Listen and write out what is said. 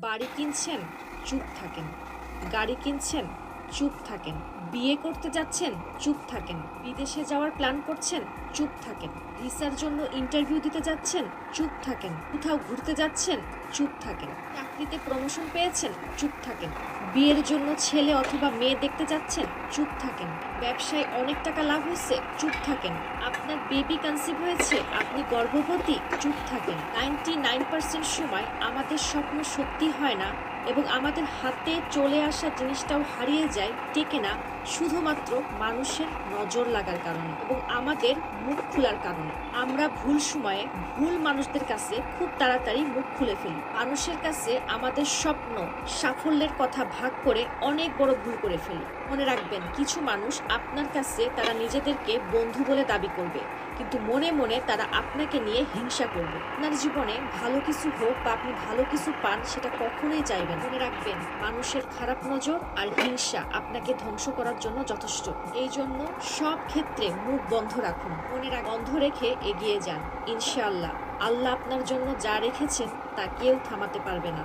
বাড়ি কিনছেন, চুপ থাকেন। গাড়ি কিনছেন, চুপ থাকেন। বিয়ে করতে যাচ্ছেন, চুপ থাকেন। বিদেশে যাওয়ার প্ল্যান করছেন, চুপ থাকেন। ভিসার জন্য ইন্টারভিউ দিতে যাচ্ছেন, চুপ থাকেন। কোথাও ঘুরতে যাচ্ছেন, চুপ থাকেন। চাকরিতে প্রমোশন পেয়েছেন, চুপ থাকেন। বিয়ের জন্য ছেলে অথবা মেয়ে দেখতে যাচ্ছেন, চুপ থাকেন। ব্যবসায় অনেক টাকা লাভ হয়েছে, চুপ থাকেন। আপনার বেবি কনসিভ হয়েছে, আপনি গর্ভবতী, চুপ থাকেন। 99% সময় আমাদের স্বপ্ন সত্যি হয় না এবং আমাদের হাতে চলে আসা জিনিসটাও হারিয়ে যায়, টেকে না, শুধুমাত্র মানুষের নজর লাগার কারণে এবং আমাদের মুখ খোলার কারণে। আমরা ভুল সময়ে ভুল মানুষদের কাছে খুব তাড়াতাড়ি মুখ খুলে ফেলি। মানুষের কাছে আমাদের স্বপ্ন, সাফল্যের কথা ভাগ করে অনেক বড় ভুল করে ফেলি। মনে রাখবেন, কিছু মানুষ আপনার কাছে তারা নিজেদেরকে বন্ধু বলে দাবি করবে, কিন্তু মনে মনে তারা আপনাকে নিয়ে হিংসা করবে। আপনার জীবনে ভালো কিছু হোক বা আপনি ভালো কিছু পান, সেটা কখনোই চাইবেন। মনে রাখবেন, মানুষের খারাপ নজর আর হিংসা আপনাকে ধ্বংস করার জন্য যথেষ্ট। এই জন্য সব ক্ষেত্রে মুখ বন্ধ রাখুন। বন্ধ রেখে এগিয়ে যান। ইনশাআল্লাহ আল্লাহ আপনার জন্য যা রেখেছেন তা কেউ থামাতে পারবে না।